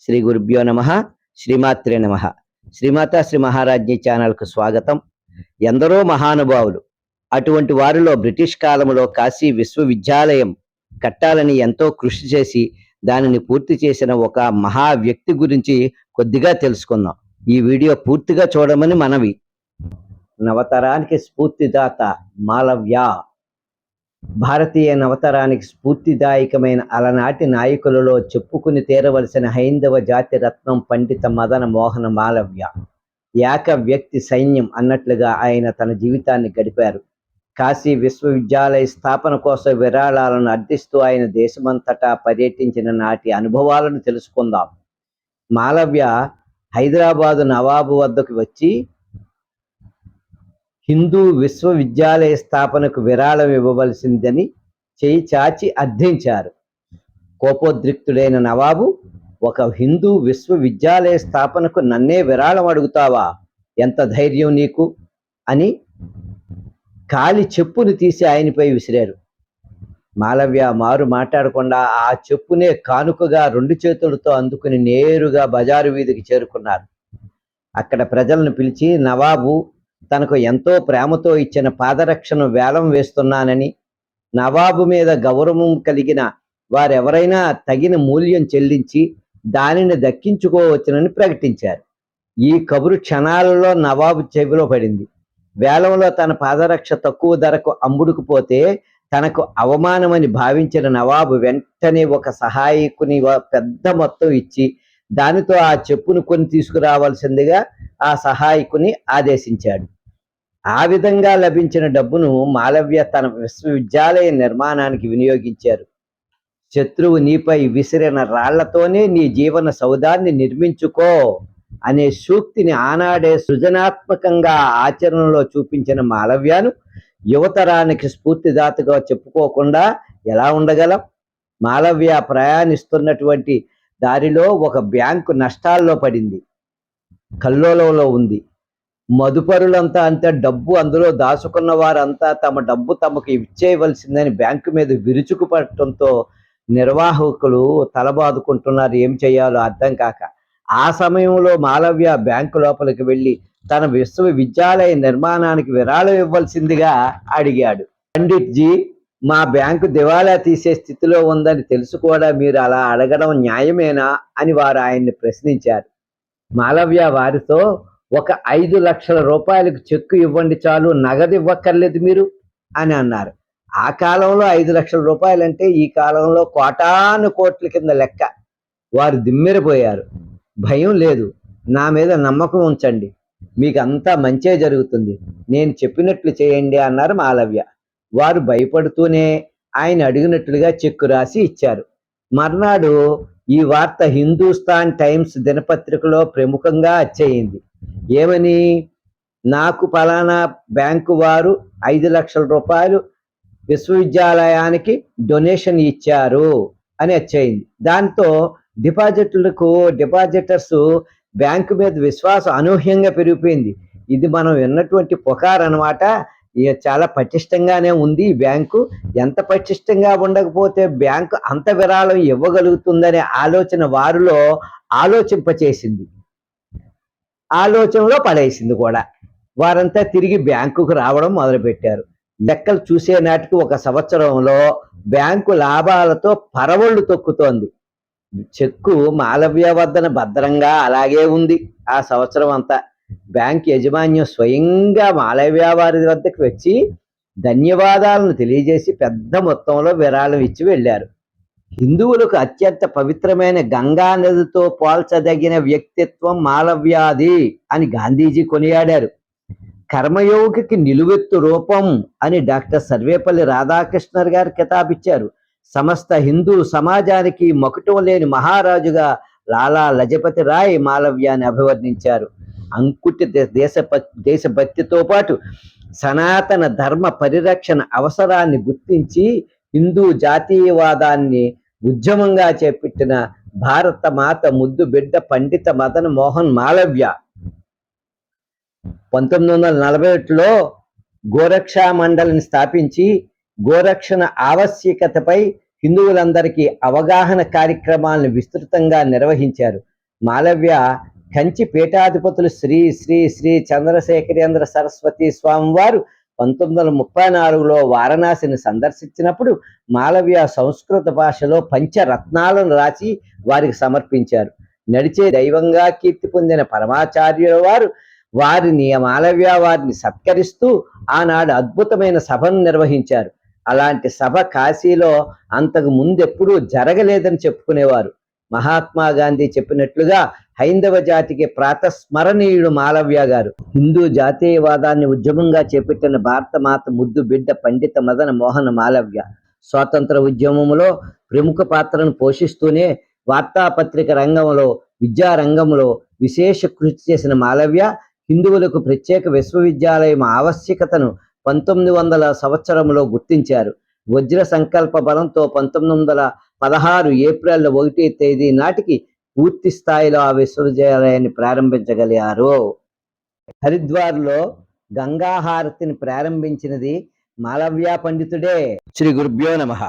శ్రీ గురుభ్యో నమ. శ్రీమాత్రే నమ. శ్రీమాత శ్రీ మహారాజ్ఞి ఛానల్కు స్వాగతం. ఎందరో మహానుభావులు, అటువంటి వారిలో బ్రిటిష్ కాలంలో కాశీ విశ్వవిద్యాలయం కట్టాలని ఎంతో కృషి చేసి దానిని పూర్తి చేసిన ఒక మహా వ్యక్తి గురించి కొద్దిగా తెలుసుకుందాం. ఈ వీడియో పూర్తిగా చూడమని మనవి. నవతరానికి స్ఫూర్తిదాత మాలవ్య. భారతీయ నవతరానికి స్ఫూర్తిదాయకమైన అలనాటి నాయకులలో చెప్పుకుని తీరవలసిన హైందవ జాతి రత్నం పండిత మదన మోహన మాలవ్య. ఏక వ్యక్తి సైన్యం అన్నట్లుగా ఆయన తన జీవితాన్ని గడిపారు. కాశీ విశ్వవిద్యాలయ స్థాపన కోసం విరాళాలను అర్థిస్తూ ఆయన దేశమంతటా పర్యటించిన నాటి అనుభవాలను తెలుసుకుందాం. మాలవ్య హైదరాబాదు నవాబు వద్దకు వచ్చి హిందూ విశ్వవిద్యాలయ స్థాపనకు విరాళం ఇవ్వవలసిందని చేయి చాచి అర్థించారు. కోపోద్రిక్తుడైన నవాబు, ఒక హిందూ విశ్వవిద్యాలయ స్థాపనకు నన్నే విరాళం అడుగుతావా? ఎంత ధైర్యం నీకు అని కాలి చెప్పును తీసి ఆయనపై విసిరారు. మాలవ్య మారు మాట్లాడకుండా ఆ చెప్పునే కానుకగా 2 చేతులతో అందుకుని నేరుగా బజారు వీధికి చేరుకున్నారు. అక్కడ ప్రజలను పిలిచి నవాబు తనకు ఎంతో ప్రేమతో ఇచ్చిన పాదరక్షను వేలం వేస్తున్నానని, నవాబు మీద గౌరవం కలిగిన వారెవరైనా తగిన మూల్యం చెల్లించి దానిని దక్కించుకోవచ్చునని ప్రకటించారు. ఈ కబురు క్షణాలలో నవాబు చెవిలో పడింది. వేలంలో తన పాదరక్ష తక్కువ ధరకు అమ్ముడుకుపోతే తనకు అవమానమని భావించిన నవాబు వెంటనే ఒక సహాయకుని పెద్ద మొత్తం ఇచ్చి దానితో ఆ చెప్పును కొని తీసుకురావాల్సిందిగా ఆ సహాయకుని ఆదేశించాడు. ఆ విధంగా లభించిన డబ్బును మాలవ్య తన విశ్వవిద్యాలయ నిర్మాణానికి వినియోగించారు. శత్రువు నీపై విసిరిన రాళ్లతోనే నీ జీవన సౌధాన్ని నిర్మించుకో అనే సూక్తిని ఆనాడే సృజనాత్మకంగా ఆచరణలో చూపించిన మాలవ్యను యువతరానికి స్ఫూర్తిదాతగా చెప్పుకోకుండా ఎలా ఉండగలం? మాలవ్య ప్రయాణిస్తున్నటువంటి దారిలో ఒక బ్యాంకు నష్టాల్లో పడింది, కల్లోలంలో ఉంది. మదుపరులంతా అంతా డబ్బు అందులో దాచుకున్న వారంతా తమ డబ్బు తమకు ఇచ్చేయవలసిందని బ్యాంకు మీద విరుచుకుపడటంతో నిర్వాహకులు తలబాదుకుంటున్నారు. ఏం చేయాలో అర్థం కాక ఆ సమయంలో మాలవ్య బ్యాంకు లోపలికి వెళ్ళి తన విశ్వవిద్యాలయ నిర్మాణానికి విరాళం ఇవ్వాల్సిందిగా అడిగాడు. పండిట్ జీ, మా బ్యాంకు దివాలా తీసే స్థితిలో ఉందని తెలుసు కూడా మీరు అలా అడగడం న్యాయమేనా అని వారు ఆయన్ని ప్రశ్నించారు. మాలవ్య వారితో, ఒక 5 లక్షల రూపాయలకు చెక్కు ఇవ్వండి చాలు, నగదు ఇవ్వక్కర్లేదు మీరు అని అన్నారు. ఆ కాలంలో 5 లక్షల రూపాయలంటే ఈ కాలంలో కోటాను కోట్ల కింద లెక్క. వారు దిమ్మెరిపోయారు. భయం లేదు, నా మీద నమ్మకం ఉంచండి, మీకు అంతా మంచే జరుగుతుంది, నేను చెప్పినట్లు చేయండి అన్నారు మాలవ్య. వారు భయపడుతూనే ఆయన అడిగినట్లుగా చెక్కు రాసి ఇచ్చారు. మర్నాడు ఈ వార్త హిందూస్థాన్ టైమ్స్ దినపత్రికలో ప్రముఖంగా వచ్చేయింది. ఏమని? నాకు ఫలానా బ్యాంకు వారు 5 లక్షల రూపాయలు విశ్వవిద్యాలయానికి డొనేషన్ ఇచ్చారు అని వచ్చేయింది. దాంతో డిపాజిటర్స్ బ్యాంకు మీద విశ్వాసం అనూహ్యంగా పెరిగిపోయింది. ఇది మనం విన్నటువంటి పుకార్ అనమాట. చాలా పటిష్టంగానే ఉంది ఈ బ్యాంకు. ఎంత పటిష్టంగా ఉండకపోతే బ్యాంకు అంత విరాళం ఇవ్వగలుగుతుందనే ఆలోచన వారిలో ఆలోచింపచేసింది, ఆలోచనలో పడేసింది కూడా. వారంతా తిరిగి బ్యాంకుకు రావడం మొదలుపెట్టారు. లెక్కలు చూసే నాటికి 1 సంవత్సరంలో బ్యాంకు లాభాలతో పరవళ్ళు తొక్కుతోంది. చెక్కు మాలవ్య వద్దన భద్రంగా అలాగే ఉంది. ఆ సంవత్సరం అంతా బ్యాంక్ యాజమాన్యం స్వయంగా మాలవ్య వారి వద్దకు వచ్చి ధన్యవాదాలను తెలియజేసి పెద్ద మొత్తంలో విరాళం ఇచ్చి వెళ్ళారు. హిందువులకు అత్యంత పవిత్రమైన గంగా నదితో పోల్చదగిన వ్యక్తిత్వం మాలవ్యాది అని గాంధీజీ కొనియాడారు. కర్మయోగికి నిలువెత్తు రూపం అని డాక్టర్ సర్వేపల్లి రాధాకృష్ణర్ గారు కితాబిచ్చారు. సమస్త హిందూ సమాజానికి మకుటం లేని మహారాజుగా లాలా లజపతి రాయ్ మాలవ్యాన్ని అభివర్ణించారు. అంకుటి దేశభక్తితో పాటు సనాతన ధర్మ పరిరక్షణ అవసరాన్ని గుర్తించి హిందూ జాతీయవాదాన్ని ఉద్యమంగా చేపట్టిన భారత మాత ముద్దు బిడ్డ పండిత మదన మోహన్ మాలవ్య 1941లో గోరక్షా మండలిని స్థాపించి గోరక్షణ ఆవశ్యకతపై హిందువులందరికీ అవగాహన కార్యక్రమాలను విస్తృతంగా నిర్వహించారు. మాలవ్య కంచి పీఠాధిపతులు శ్రీ శ్రీ శ్రీ చంద్రశేఖరేంద్ర సరస్వతి స్వామివారు 1934లో వారణాసిని సందర్శించినప్పుడు మాలవ్య సంస్కృత భాషలో పంచరత్నాలను రాసి వారికి సమర్పించారు. నడిచే దైవంగా కీర్తి పొందిన పరమాచార్యుల వారు మాలవ్య వారిని సత్కరిస్తూ ఆనాడు అద్భుతమైన సభను నిర్వహించారు. అలాంటి సభ కాశీలో అంతకు ముందెప్పుడూ జరగలేదని చెప్పుకునేవారు. మహాత్మా గాంధీ చెప్పినట్లుగా హైందవ జాతికి ప్రాతస్మరణీయుడు మాలవ్య గారు. హిందూ జాతీయవాదాన్ని ఉద్యమంగా చేపట్టిన భారత మాత ముద్దు బిడ్డ పండిత మదన మోహన మాలవ్య స్వాతంత్ర ఉద్యమంలో ప్రముఖ పాత్రను పోషిస్తూనే వార్తాపత్రిక రంగంలో, విద్యారంగంలో విశేష కృషి చేసిన మాలవ్య హిందువులకు ప్రత్యేక విశ్వవిద్యాలయం ఆవశ్యకతను 1900 సంవత్సరంలో గుర్తించారు. వజ్ర సంకల్ప బలంతో 1916 ఏప్రిల్ 1 తేదీ నాటికి పూర్తి స్థాయిలో ఆ విశ్వవిద్యాలయాన్ని ప్రారంభించగలిగారు. హరిద్వార్లో గంగాహారతిని ప్రారంభించినది మాలవ్య పండితుడే. శ్రీ గురుభ్యో నమః.